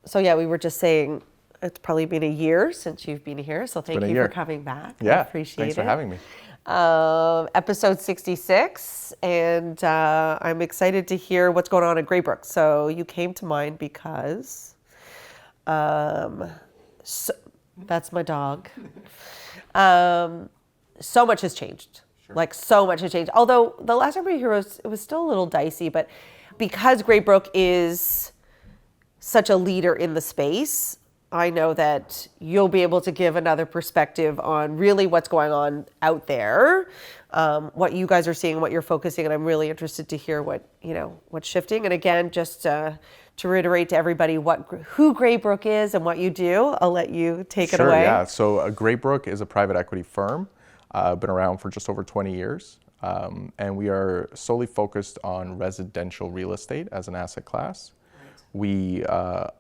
So yeah, we were just saying it's probably been a year since you've been here. So thank you for coming back. Yeah, I appreciate thanks for having me. Episode 66, and I'm excited to hear what's going on at Greybrook. So you came to mind because so, that's my dog. So much has changed. Sure. Like so much has changed. Although the last time we were here, it was still a little dicey, but because Greybrook is such a leader in the space, I know that you'll be able to give another perspective on really what's going on out there, what you guys are seeing, what you're focusing, and I'm really interested to hear what's shifting. And again, just to reiterate to everybody who Greybrook is and what you do, I'll let you take it away. Sure, yeah. So Greybrook is a private equity firm, been around for just over 20 years, and we are solely focused on residential real estate as an asset class. We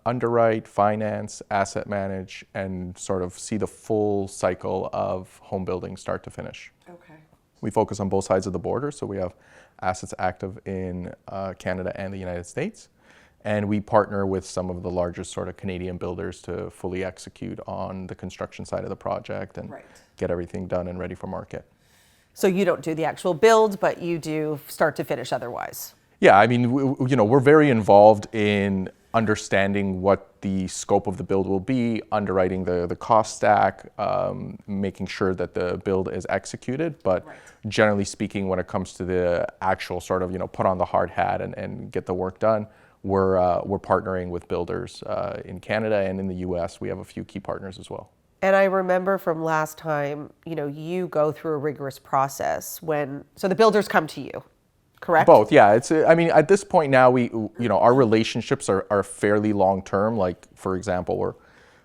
underwrite, finance, asset manage, and sort of see the full cycle of home building start to finish. Okay. We focus on both sides of the border, so we have assets active in Canada and the United States. And we partner with some of the largest sort of Canadian builders to fully execute on the construction side of the project and get everything done and ready for market. So you don't do the actual build, but you do start to finish otherwise? Yeah, I mean, we're very involved in understanding what the scope of the build will be, underwriting the cost stack, making sure that the build is executed. But generally speaking, when it comes to the actual sort of, put on the hard hat and get the work done, we're partnering with builders in Canada and in the US. We have a few key partners as well. And I remember from last time, you go through a rigorous process so the builders come to you. Correct? Both, yeah. At this point now, our relationships are fairly long term. Like, for example, we're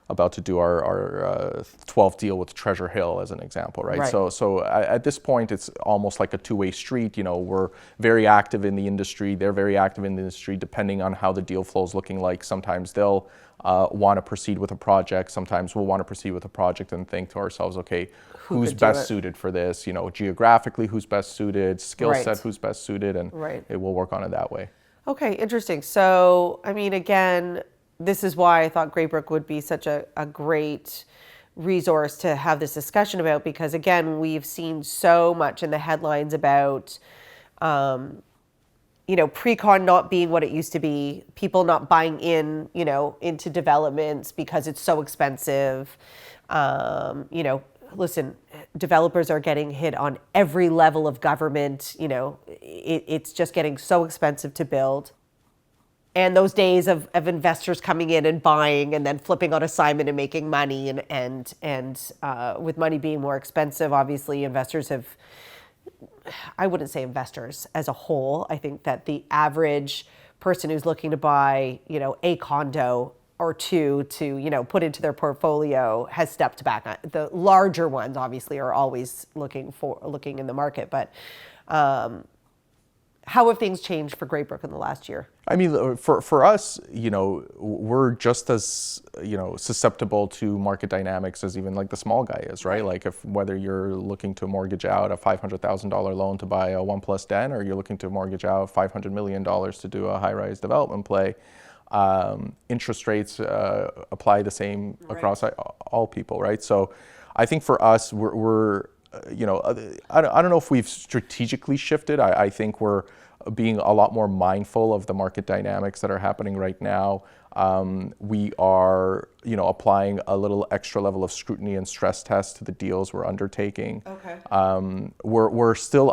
about to do our 12th deal with Treasure Hill as an example, right? So at this point, it's almost like a two-way street. We're very active in the industry. They're very active in the industry, depending on how the deal flow is looking like. Sometimes they'll want to proceed with a project. Sometimes we'll want to proceed with a project and think to ourselves, okay, who's best suited for this? Geographically, who's best suited, skill set, who's best suited, and it will work on it that way. Okay, interesting. So, again, this is why I thought Greybrook would be such a great resource to have this discussion about, because again, we've seen so much in the headlines about pre-con not being what it used to be, people not buying into developments because it's so expensive. Listen, developers are getting hit on every level of government. It's just getting so expensive to build. And those days of investors coming in and buying and then flipping on assignment and making money and with money being more expensive, obviously investors have, I wouldn't say investors as a whole. I think that the average person who's looking to buy, a condo or two to, put into their portfolio has stepped back. The larger ones obviously are always looking in the market, but how have things changed for Greybrook in the last year? For us, we're just as, susceptible to market dynamics as even like the small guy is, right? Like whether you're looking to mortgage out a $500,000 loan to buy a 1+ den, or you're looking to mortgage out $500 million to do a high-rise development play, interest rates apply the same across all people, right? So I think for us, we're I don't know if we've strategically shifted. I think we're being a lot more mindful of the market dynamics that are happening right now. We are, applying a little extra level of scrutiny and stress test to the deals we're undertaking. Okay. We're still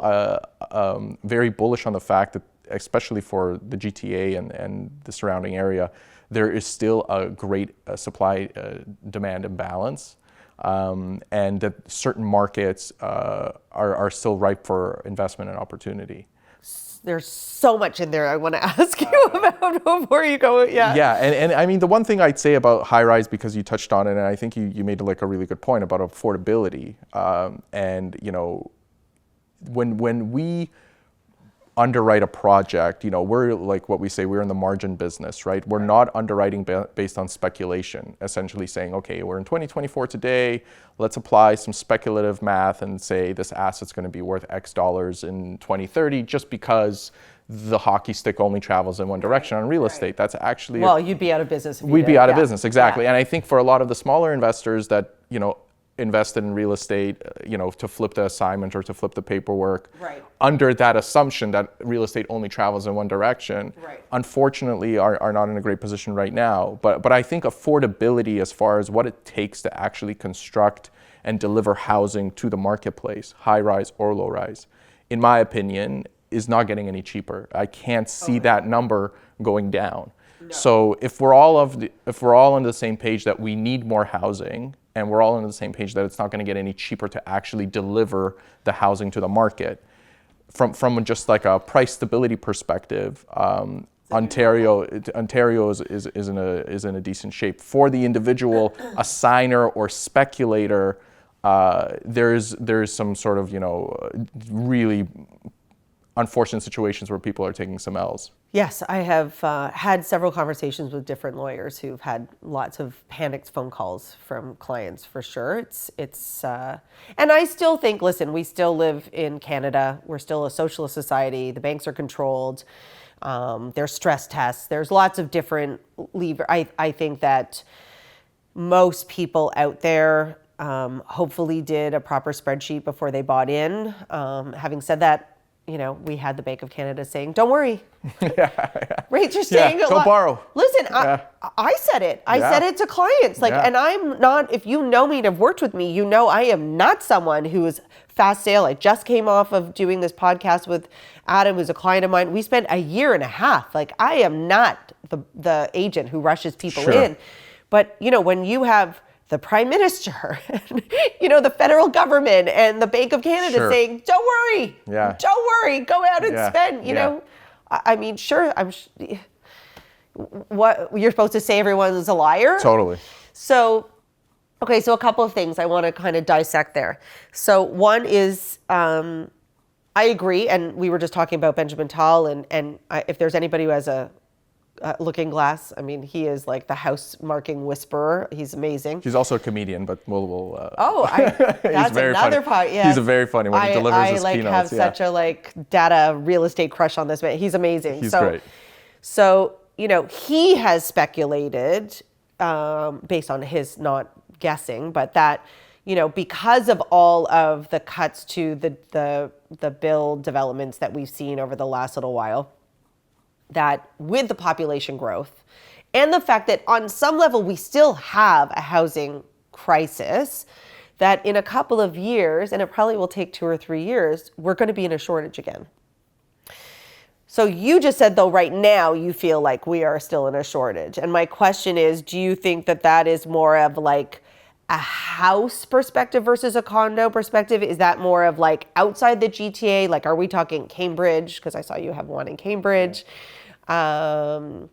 very bullish on the fact that, especially for the GTA and the surrounding area, there is still a great supply-demand imbalance. And that certain markets are still ripe for investment and opportunity. There's so much in there I want to ask you about before you go. Yeah, and the one thing I'd say about high-rise, because you touched on it, and I think you made like a really good point about affordability. When we underwrite a project, we're like what we say, we're in the margin business, right? We're not underwriting based on speculation, essentially saying, okay, we're in 2024 today, let's apply some speculative math and say this asset's going to be worth X dollars in 2030 just because the hockey stick only travels in one direction on real estate. That's actually well, you'd be out of business. If you we'd be did. out of Yeah. business, exactly. Yeah. And I think for a lot of the smaller investors that, invested in real estate, to flip the assignment or to flip the paperwork, Right. under that assumption that real estate only travels in one direction, Right. unfortunately are not in a great position right now. But I think affordability, as far as what it takes to actually construct and deliver housing to the marketplace, high rise or low rise, in my opinion, is not getting any cheaper. I can't see that number going down. No. So if we're all on the same page that we need more housing, and we're all on the same page that it's not going to get any cheaper to actually deliver the housing to the market, from just like a price stability perspective, Ontario is in a decent shape. For the individual assigner or speculator, there's some sort of really unfortunate situations where people are taking some L's. Yes, I have had several conversations with different lawyers who've had lots of panicked phone calls from clients, for sure. And I still think, listen, we still live in Canada. We're still a socialist society. The banks are controlled. There's stress tests. There's lots of different levers. I think that most people out there hopefully did a proper spreadsheet before they bought in. Having said that, we had the Bank of Canada saying, don't worry. Rates are staying a lot. Go borrow. Listen, I said it. I said it to clients. And I'm not, if you know me and have worked with me, I am not someone who is fast sale. I just came off of doing this podcast with Adam, who's a client of mine. We spent a year and a half. I am not the agent who rushes people in. But, when you have the Prime Minister, the federal government and the Bank of Canada saying, don't worry, don't worry, go out and spend, I mean, sure, what you're supposed to say everyone's a liar? Totally. So, okay, so a couple of things I want to kind of dissect there. So one is, I agree, and we were just talking about Benjamin Tal, and if there's anybody who has a looking glass, I mean, he is like the house marking whisperer. He's amazing. He's also a comedian, but we'll that's very another funny. part. Yeah, He's a very funny when he delivers his keynotes. I have such a data real estate crush on this man. He's amazing. He's great. So he has speculated based on his not guessing, but that because of all of the cuts to the bill developments that we've seen over the last little while, that with the population growth and the fact that on some level we still have a housing crisis, that in a couple of years, and it probably will take 2 or 3 years, we're going to be in a shortage again. So you just said, though, right now you feel like we are still in a shortage. And my question is, do you think that is more of like a house perspective versus a condo perspective? Is that more of like outside the GTA? Like, are we talking Cambridge? Because I saw you have one in Cambridge. Kind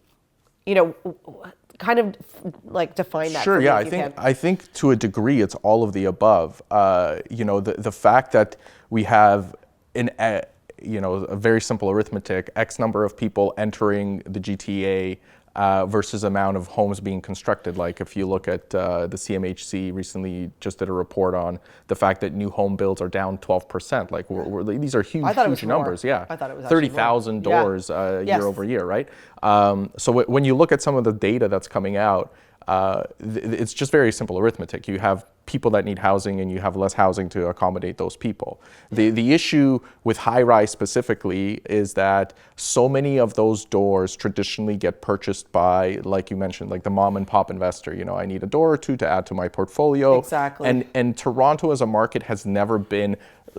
of like define that. Sure. Yeah. I think to a degree it's all of the above. The fact that we have a very simple arithmetic, X number of people entering the GTA versus amount of homes being constructed. Like if you look at the CMHC recently just did a report on the fact that new home builds are down 12%. Like these are huge numbers. Yeah, I thought it was 30,000 doors year over year, right? So when you look at some of the data that's coming out, it's just very simple arithmetic. You have people that need housing and you have less housing to accommodate those people. The issue with high rise specifically is that so many of those doors traditionally get purchased by, like you mentioned, like the mom and pop investor. I need a door or two to add to my portfolio. Exactly. And Toronto as a market has never been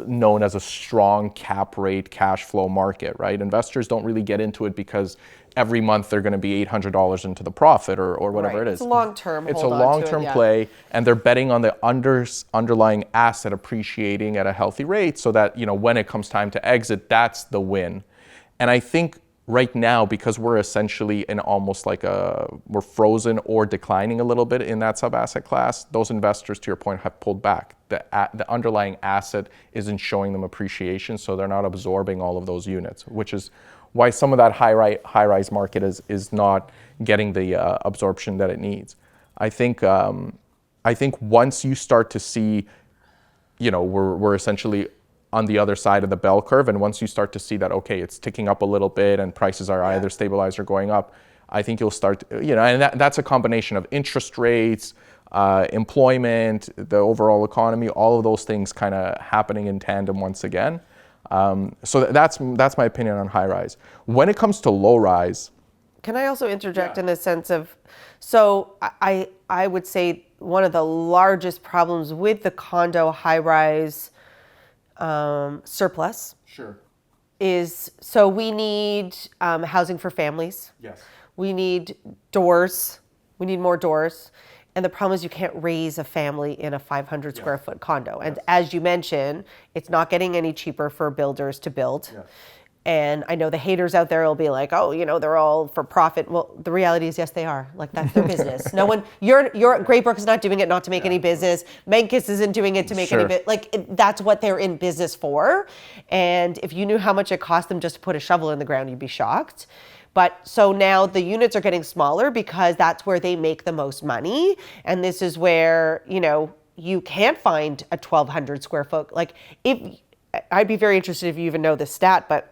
known as a strong cap rate cash flow market, right? Investors don't really get into it because every month they're going to be $800 into the profit or whatever it is. It's a long-term. It's a long-term play, and they're betting on the underlying asset appreciating at a healthy rate, so that when it comes time to exit, that's the win. And I think right now, because we're essentially in almost like we're frozen or declining a little bit in that sub-asset class, those investors, to your point, have pulled back. The underlying asset isn't showing them appreciation, so they're not absorbing all of those units, which is why some of that high-rise market is not getting the absorption that it needs. I think once you start to see, we're essentially on the other side of the bell curve. And once you start to see that, okay, it's ticking up a little bit and prices are either stabilized or going up, I think you'll start, and that's a combination of interest rates, employment, the overall economy, all of those things kind of happening in tandem once again. So that's my opinion on high rise. When it comes to low rise, can I also interject in the sense of, so I would say one of the largest problems with the condo high rise surplus is, so we need housing for families. We need doors. We need more doors. And the problem is you can't raise a family in a 500 square foot condo. And as you mentioned, it's not getting any cheaper for builders to build. And I know the haters out there will be like, oh, they're all for profit. Well, the reality is, yes, they are. Like, that's their business. No one, Greybrook is not doing it not to make any business. Menkes isn't doing it to make any business. Like, that's what they're in business for. And if you knew how much it cost them just to put a shovel in the ground, you'd be shocked. But so now the units are getting smaller because that's where they make the most money. And this is where, you can't find a 1,200 square foot. Like, I'd be very interested if you even know this stat, but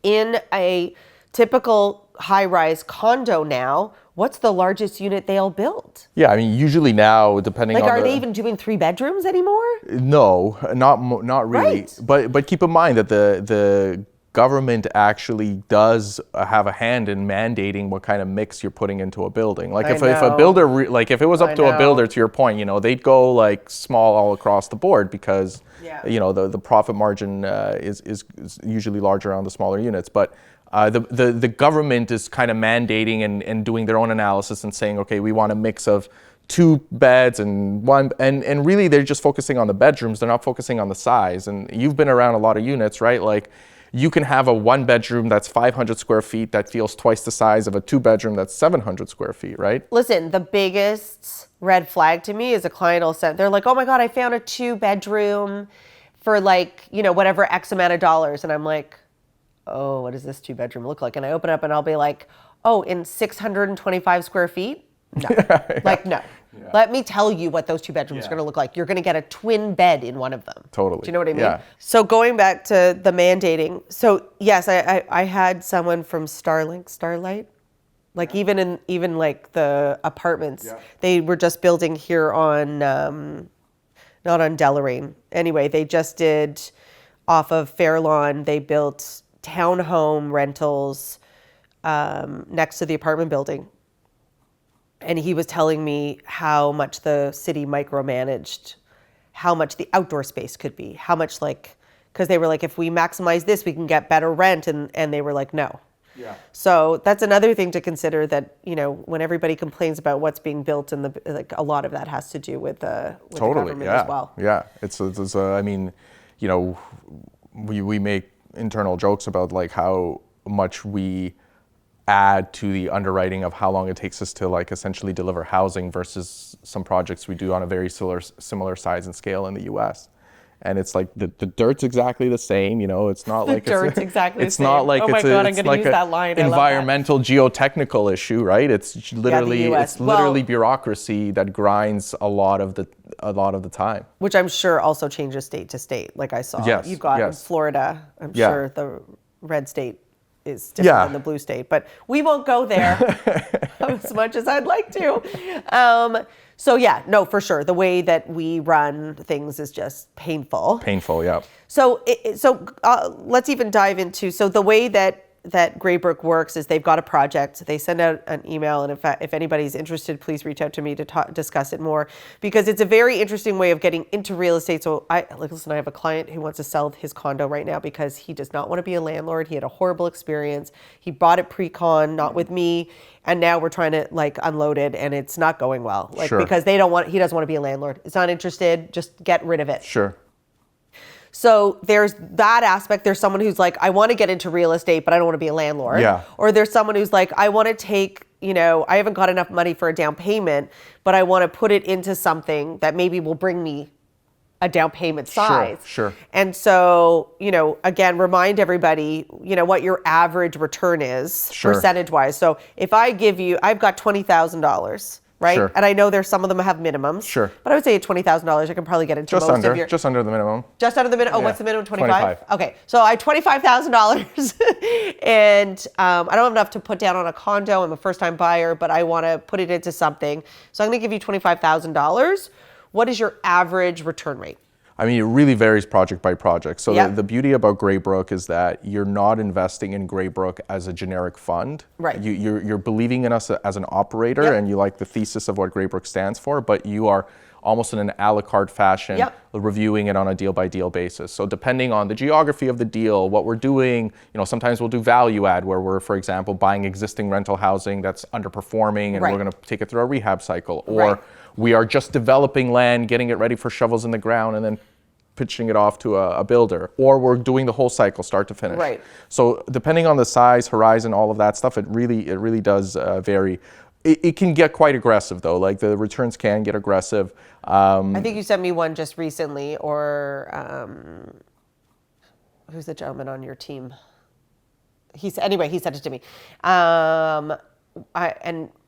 in a typical high-rise condo now, what's the largest unit they'll build? Yeah, I mean, usually now, depending on are they even doing 3 bedrooms anymore? No, not really. Right. But keep in mind that the government actually does have a hand in mandating what kind of mix you're putting into a building. Like if a builder, if it was up to a builder, to your point, they'd go like small all across the board because the profit margin is usually larger on the smaller units. But the government is kind of mandating and doing their own analysis and saying, okay, we want a mix of 2 beds and 1, and really they're just focusing on the bedrooms. They're not focusing on the size. And you've been around a lot of units, right? Like, you can have a 1 bedroom that's 500 square feet that feels twice the size of a 2 bedroom that's 700 square feet, right? Listen, the biggest red flag to me is a client will say, they're like, oh my God, I found a 2 bedroom for whatever X amount of dollars. And I'm like, oh, what does this 2 bedroom look like? And I open up and I'll be like, oh, in 625 square feet? No. No. Yeah. Let me tell you what those 2 bedrooms are going to look like. You're going to get a twin bed in one of them. Totally. Do you know what I mean? Yeah. So going back to the mandating. So yes, I had someone from Starlight. Like even like the apartments, they were just building here on, not on Deloraine. Anyway, they just did off of Fairlawn. They built townhome rentals next to the apartment building. And he was telling me how much the city micromanaged, how much the outdoor space could be, how much because they were like, if we maximize this, we can get better rent. And they were like, no. Yeah. So that's another thing to consider that, when everybody complains about what's being built and a lot of that has to do with the government as well. Yeah. It's I mean, we make internal jokes about how much we add to the underwriting of how long it takes us to essentially deliver housing versus some projects we do on a very similar size and scale in the US. And it's like the dirt's exactly the same, it's not like dirt's exactly it's not like oh my God, I'm gonna use that line. Environmental geotechnical issue, right? It's literally bureaucracy that grinds a lot of the time. Which I'm sure also changes state to state. Like I saw, you've got in Florida. I'm sure the red state is different than the blue state, but we won't go there as much as I'd like to. So for sure. The way that we run things is just painful. Painful, yeah. So let's even dive into, the way that Greybrook works is they've got a project. They send out an email, and if anybody's interested, please reach out to me to discuss it more, because it's a very interesting way of getting into real estate. So I have a client who wants to sell his condo right now because he does not want to be a landlord. He had a horrible experience. He bought it pre-con, not with me, and now we're trying to unload it, and it's not going well. Because he doesn't want to be a landlord. He's not interested. Just get rid of it. Sure. So there's that aspect. There's someone who's like, I want to get into real estate, but I don't want to be a landlord. Yeah. Or there's someone who's like, I want to take, I haven't got enough money for a down payment, but I want to put it into something that maybe will bring me a down payment size. Sure. And so, again, remind everybody, what your average return is percentage wise. So if I've got $20,000 right? Sure. And I know there's some of them have minimums. Sure. But I would say at $20,000, I can probably get into most of your. Just under the minimum. Just under the minimum. Oh, Yeah. what's the minimum? 25? 25. Okay, so I have $25,000, and I don't have enough to put down on a condo. I'm a first-time buyer, but I want to put it into something. So I'm going to give you $25,000. What is your average return rate? I mean, it really varies project by project. So Yep. the beauty about Greybrook is that you're not investing in Greybrook as a generic fund. Right. You're believing in us as an operator, Yep. and you like the thesis of what Greybrook stands for, but you are almost in an a la carte fashion, Yep. reviewing it on a deal by deal basis. So depending on the geography of the deal, what we're doing, sometimes we'll do value add where we're, for example, buying existing rental housing that's underperforming and Right. we're going to take it through a rehab cycle. Or Right. we are just developing land, getting it ready for shovels in the ground, and then pitching it off to a builder. Or we're doing the whole cycle, start to finish. Right. So depending on the size, horizon, all of that stuff, it really does vary. It can get quite aggressive though. Like the returns can get aggressive. I think you sent me one just recently, or who's the gentleman on your team? He sent it to me.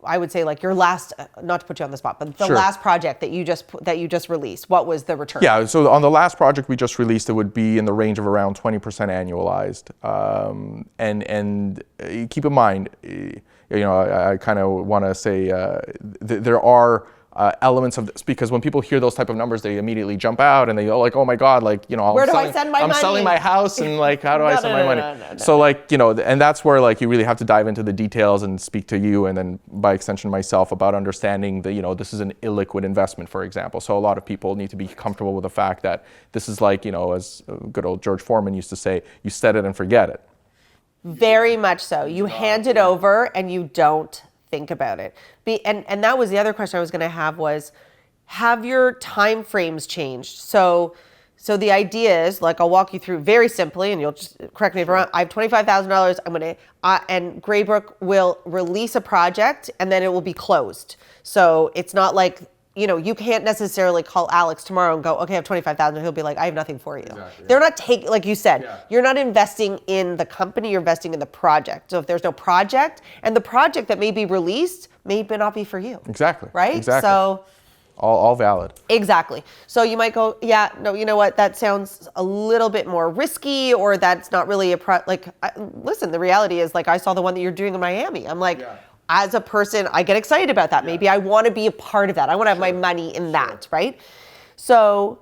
I would say like your last, not to put you on the spot, but the Sure. last project that you just released, what was the return? Yeah, so on the last project we just released, it would be in the range of around 20% annualized. And keep in mind, I kind of want to say there are elements of this, because when people hear those type of numbers, they immediately jump out and they go like, oh my God, like, Where do I send my I'm money? selling my house and like, how do I send my money? No. So like, and that's where like you really have to dive into the details and speak to you, and then by extension myself, about understanding that, this is an illiquid investment, for example. So a lot of people need to be comfortable with the fact that this is like, as good old George Foreman used to say, you set it and forget it. Very much so. You hand it over and you don't think about it. And that was the other question I was going to have your time frames changed? So the idea is, like, I'll walk you through very simply, and you'll just correct me if I'm wrong. I have $25,000. I'm going to, and Greybrook will release a project and then it will be closed. So it's not like, you can't necessarily call Alex tomorrow and go, okay, I have 25,000. He'll be like, I have nothing for you. Exactly, yeah. They're not taking, like you said, you're not investing in the company, you're investing in the project. So if there's no project, and the project that may be released may not be for you. Exactly. Right? Exactly. So all valid. exactly. So you might go, yeah, no, you know what? That sounds a little bit more risky, or that's not really listen, the reality is, like, I saw the one that you're doing in Miami. I'm like, as a person, I get excited about that. Maybe I want to be a part of that. I want to have my money in that, right? So,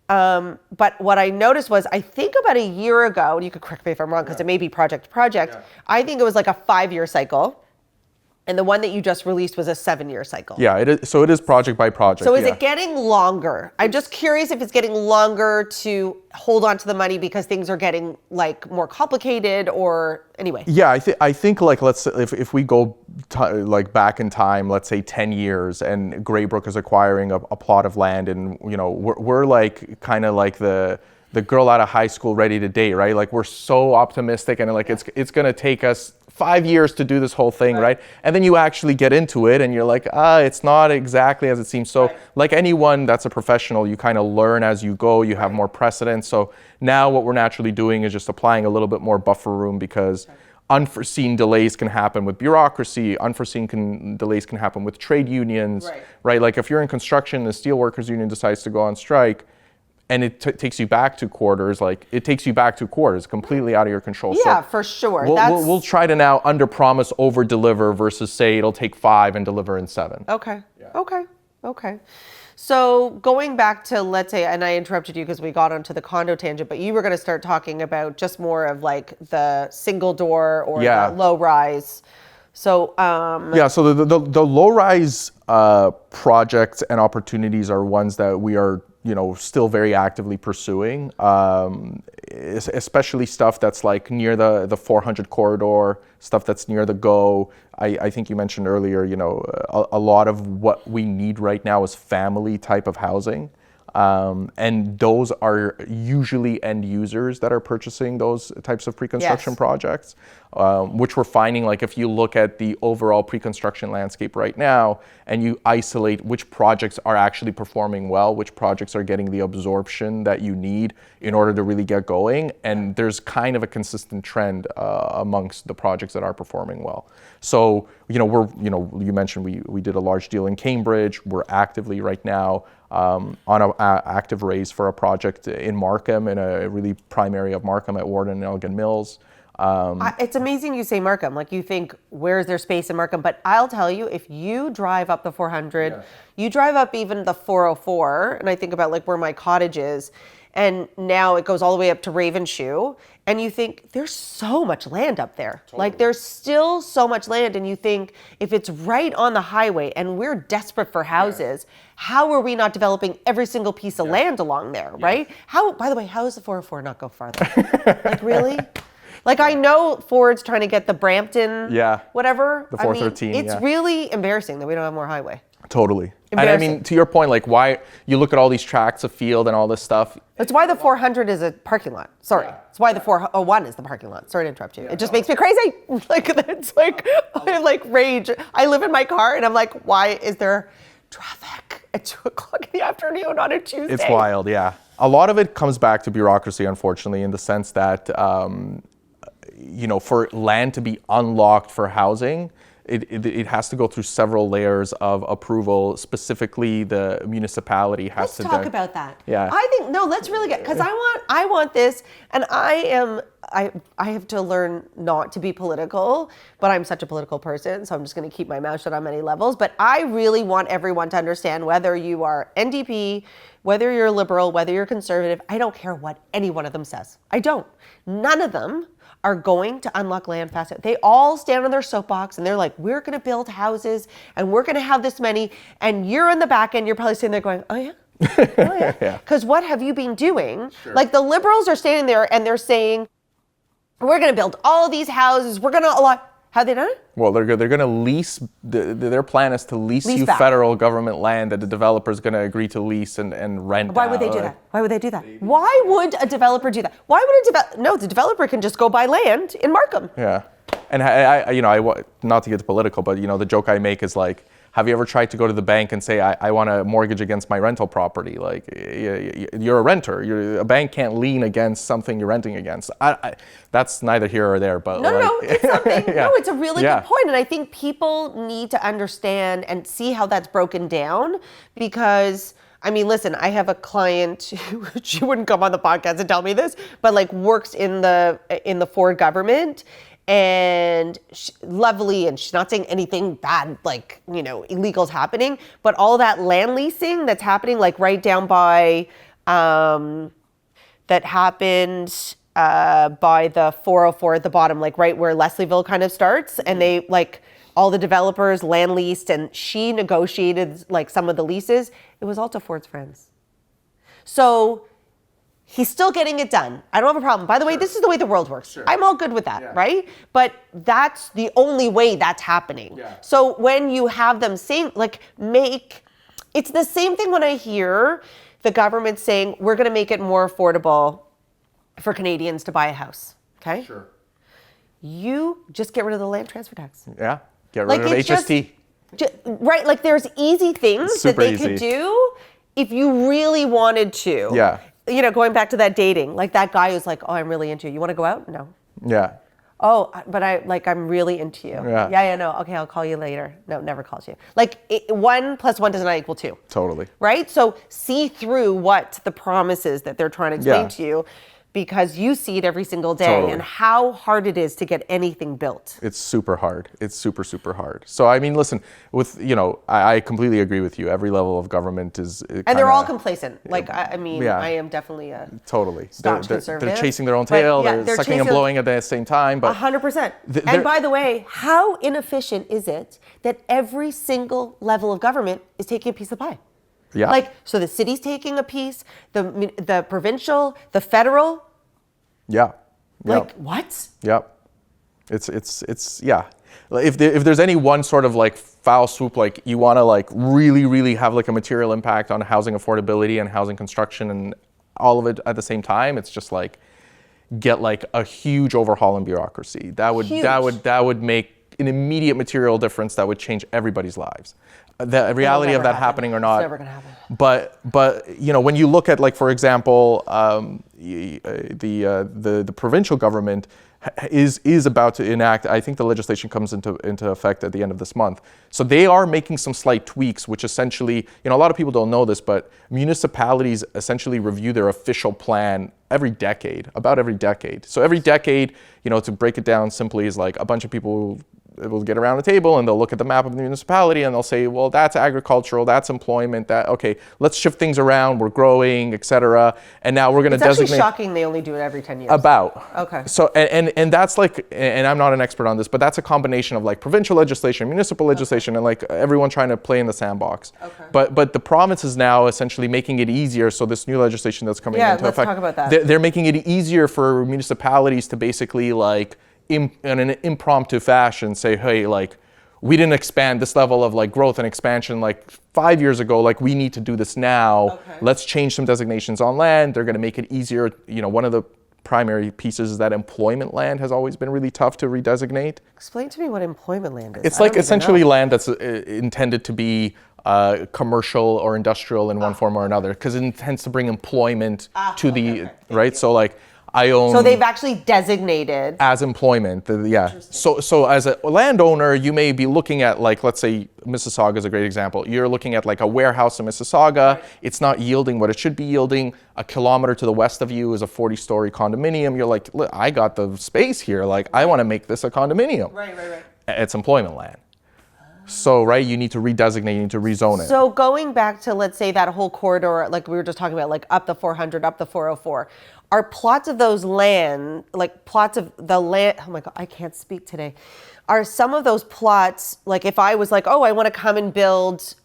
but what I noticed was, I think about a year ago, and you could correct me if I'm wrong, because it may be project to project, I think it was like a 5-year cycle. And the one that you just released was a 7-year cycle. Yeah, it is. So it is project by project. So is it getting longer? I'm just curious if it's getting longer to hold on to the money because things are getting like more complicated, or anyway. Yeah, I think like, let's if we go like back in time, let's say 10 years, and Greybrook is acquiring a plot of land, and we're like kind of like the girl out of high school ready to date, right? Like, we're so optimistic, and like it's gonna take us 5 years to do this whole thing, right? And then you actually get into it and you're like, it's not exactly as it seems. So like anyone that's a professional, you kind of learn as you go, you have more precedence. So now what we're naturally doing is just applying a little bit more buffer room, because unforeseen delays can happen with bureaucracy, delays can happen with trade unions, right? Like, if you're in construction, the steelworkers union decides to go on strike, and it takes you back 2 quarters, completely out of your control. Yeah, so for sure. We'll try to now under-promise, over-deliver, versus say it'll take 5 and deliver in 7. Okay. Yeah. Okay. So going back to, let's say, and I interrupted you because we got onto the condo tangent, but you were going to start talking about just more of like the single door or the low rise. So so the low rise projects and opportunities are ones that we are still very actively pursuing, especially stuff that's like near the 400 corridor, stuff that's near the GO. I think you mentioned earlier, a lot of what we need right now is family type of housing. And those are usually end users that are purchasing those types of pre-construction projects. which we're finding, like if you look at the overall pre-construction landscape right now and you isolate which projects are actually performing well, which projects are getting the absorption that you need in order to really get going, and there's kind of a consistent trend amongst the projects that are performing well. So, you mentioned we did a large deal in Cambridge. We're actively right now on an active raise for a project in Markham, in a really prime area of Markham at Warden and Elgin Mills. It's amazing you say Markham. Like, you think, where's there space in Markham? But I'll tell you, if you drive up the 400, you drive up even the 404, and I think about like where my cottage is, and now it goes all the way up to Ravenshoe, and you think there's so much land up there. Totally. Like, there's still so much land, and you think if it's right on the highway and we're desperate for houses, how are we not developing every single piece of land along there, right? How, by the way, how does the 404 not go farther? Like, really? Like, I know Ford's trying to get the Brampton, whatever. The 413, it's really embarrassing that we don't have more highway. Totally. And I mean, to your point, like, why you look at all these tracts of field and all this stuff. It's why the 400 is a parking lot. Sorry. It's why the 401 is the parking lot. Sorry to interrupt you. It just makes me crazy. Like, it's like, I like rage. I live in my car and I'm like, why is there traffic at 2 o'clock in the afternoon on a Tuesday? It's wild, yeah. A lot of it comes back to bureaucracy, unfortunately, in the sense that, for land to be unlocked for housing, it has to go through several layers of approval. Specifically, the municipality has to. Let's talk about that. Yeah. I think let's really get, because I want this, and I have to learn not to be political, but I'm such a political person, so I'm just going to keep my mouth shut on many levels. But I really want everyone to understand, whether you are NDP, whether you're liberal, whether you're conservative, I don't care what any one of them says. I don't. None of them are going to unlock land fast. They all stand on their soapbox and they're like, we're going to build houses and we're going to have this many. And you're in the back end, you're probably sitting there going, oh yeah? Oh yeah? Because what have you been doing? Sure. Like, the liberals are standing there and they're saying, we're going to build all these houses. We're going to allot. Have they done it? Well, they're going to lease. Their plan is to lease you back federal government land that the developer is going to agree to lease and rent. Why would they do that? Why would they do that? Why would a developer do that? Why would no, the developer can just go buy land in Markham. Yeah, and I not to get political, but the joke I make is like, have you ever tried to go to the bank and say, I want a mortgage against my rental property? Like, you're a renter. A bank can't lien against something you're renting against. That's neither here or there. But it's something. No, it's a really good point. And I think people need to understand and see how that's broken down, because, I mean, listen, I have a client, she wouldn't come on the podcast and tell me this, but like works in the Ford government. And lovely, and she's not saying anything bad, like, illegal's happening, but all that land leasing that's happening, like right down by, that happened by the 404 at the bottom, like right where Leslieville kind of starts, and they, like, all the developers land leased, and she negotiated like some of the leases. It was all to Ford's friends. So he's still getting it done. I don't have a problem. By the way, this is the way the world works. Sure. I'm all good with that, right? But that's the only way that's happening. Yeah. So when you have them saying, like, it's the same thing when I hear the government saying, we're going to make it more affordable for Canadians to buy a house, okay? Sure. You just get rid of the land transfer tax. Yeah, get rid of HST. Right, like, there's easy things that they could do if you really wanted to. Yeah. Going back to that dating, like that guy who's like, oh, I'm really into you. You want to go out? No. Yeah. Oh, but I'm really into you. Yeah, no. Okay, I'll call you later. No, never calls you. Like, 1 + 1 does not equal 2. Totally. Right? So see through what the promises that they're trying to explain to you, because you see it every single day and how hard it is to get anything built. It's super hard. It's super, super hard. So, I mean, listen, I completely agree with you. Every level of government is and they're all complacent. Like, I am definitely a staunch conservative. They're chasing their own tail. They're sucking and blowing at the same time. But 100%. And by the way, how inefficient is it that every single level of government is taking a piece of the pie? Yeah. Like, so the city's taking a piece, the provincial, the federal. Yeah. Like, what? Yep. It's yeah. If there's any one sort of like foul swoop, like you want to like really, really have like a material impact on housing affordability and housing construction and all of it at the same time, it's just like, get like a huge overhaul in bureaucracy. That would make an immediate material difference that would change everybody's lives. The reality of that happening or not, it's never gonna happen. But you know, when you look at, like, for example, the provincial government is about to enact, I think the legislation comes into effect at the end of this month. So they are making some slight tweaks, which essentially, you know, a lot of people don't know this, but municipalities essentially review their official plan every decade. So every decade, you know, to break it down simply, is like a bunch of people will get around a table and they'll look at the map of the municipality and they'll say, well, that's agricultural, that's employment, that, okay, let's shift things around, we're growing, etc. And now we're going to designate. It's actually shocking they only do it every 10 years. Okay. So, and that's like, and I'm not an expert on this, but that's a combination of like provincial legislation, municipal legislation, and like everyone trying to play in the sandbox. Okay. But the province is now essentially making it easier. So this new legislation that's coming into effect. Talk about that. They're making it easier for municipalities to basically, like, in an impromptu fashion, say, hey, like, we didn't expand this level of like growth and expansion like 5 years ago, like we need to do this now. Okay. Let's change some designations on land. They're going to make it easier. You know, one of the primary pieces is that employment land has always been really tough to redesignate. Explain to me what employment land is. It's like essentially land that's intended to be commercial or industrial in one form or another, because it intends to bring employment to the, right? So like, I own. So they've actually designated as employment, yeah. So as a landowner, you may be looking at, like, let's say Mississauga is a great example. You're looking at like a warehouse in Mississauga. Right. It's not yielding what it should be yielding. A kilometer to the west of you is a 40-story condominium. You're like, look, I got the space here. Like, I want to make this a condominium. Right. It's employment land. So, right, you need to redesignate, you need to rezone it. So going back to, let's say, that whole corridor, like we were just talking about, like up the 400, up the 404, are plots of those land, like plots of the land, oh my God, I can't speak today. Are some of those plots, like if I was like, oh, I want to come and build,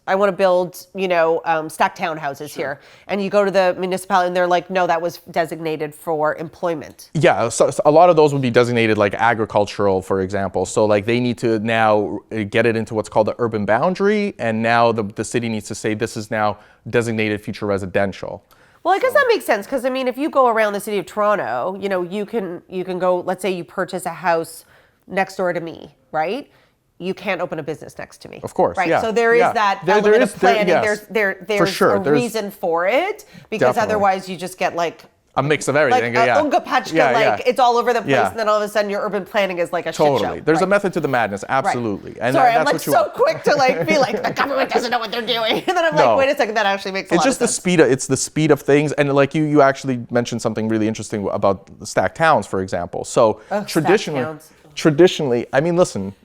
you know, stacked townhouses here. And you go to the municipality and they're like, no, that was designated for employment. Yeah, so a lot of those would be designated like agricultural, for example. So like they need to now get it into what's called the urban boundary. And now the city needs to say this is now designated future residential. Well, I guess that makes sense, because I mean, if you go around the city of Toronto, you know, you can go, let's say you purchase a house next door to me, right? You can't open a business next to me. Of course, right? yeah. So there is that element of planning. Yes. There's sure. a reason for it, because Definitely. Otherwise you just get like a mix of everything. Like Unga Pachka, it's all over the place, and then all of a sudden your urban planning is like a shit show. There's a method to the madness, absolutely. Right. And sorry, that's I'm like what you so want. quick to like be like, the government doesn't know what they're doing. And then I'm like, wait a second, that actually makes a lot of sense. It's just the speed of things. And like you actually mentioned something really interesting about stacked towns, for example. So traditionally, I mean, listen,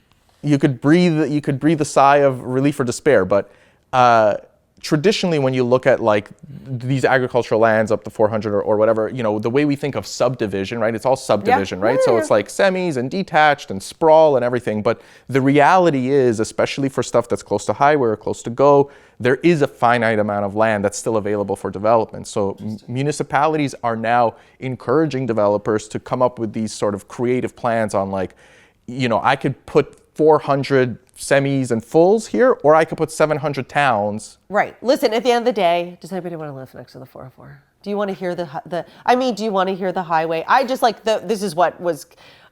you could breathe a sigh of relief or despair, but traditionally, when you look at like these agricultural lands up to 400 or whatever, you know, the way we think of subdivision, right? It's all subdivision, right? So it's like semis and detached and sprawl and everything. But the reality is, especially for stuff that's close to highway or close to go, there is a finite amount of land that's still available for development. So municipalities are now encouraging developers to come up with these sort of creative plans on, like, you know, I could put 400 semis and fulls here, or I could put 700 towns. Right. Listen, at the end of the day, does anybody want to live next to the 404? Do you want to hear do you want to hear the highway? I just like this is what was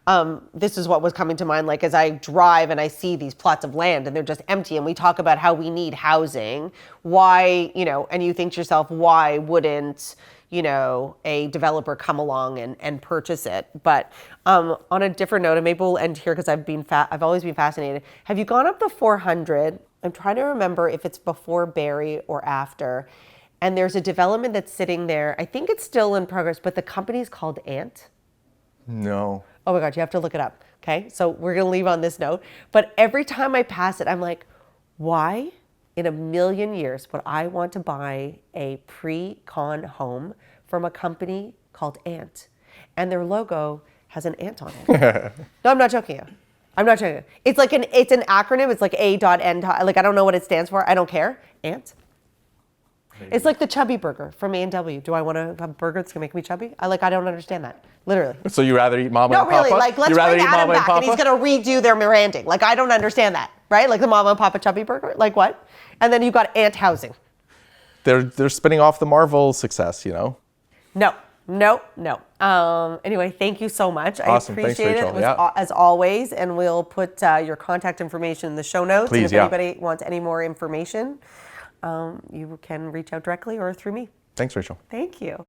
coming to mind, like as I drive and I see these plots of land and they're just empty, and we talk about how we need housing. Why, you know, and you think to yourself, why wouldn't, you know, a developer come along and purchase it? But on a different note, and maybe we'll end here because I've always been fascinated. Have you gone up the 400? I'm trying to remember if it's before Barrie or after. And there's a development that's sitting there. I think it's still in progress, but the company's called Ant. No. Oh my God, you have to look it up. Okay, so we're gonna leave on this note. But every time I pass it, I'm like, why in a million years would I want to buy a pre-con home from a company called Ant? And their logo has an ant on it. No, I'm not joking. I'm not joking. It's an acronym. It's like A.N. Like, I don't know what it stands for. I don't care. Ant. Maybe. It's like the chubby burger from A&W. Do I want to have a burger that's gonna make me chubby? I don't understand that. Literally. So you rather eat Mama and Papa? No, really. Like, let's bring Adam back and he's gonna redo their branding. Like, I don't understand that, right? Like the Mama and Papa chubby burger. Like what? And then you've got Ant housing. They're spinning off the Marvel success, you know. No. No, no. Anyway, thank you so much. Awesome. I Thanks, appreciate Rachel. it. It was, Yeah. as always, and we'll put your contact information in the show notes. Please, and if yeah. anybody wants any more information, you can reach out directly or through me. Thanks, Rachel. Thank you.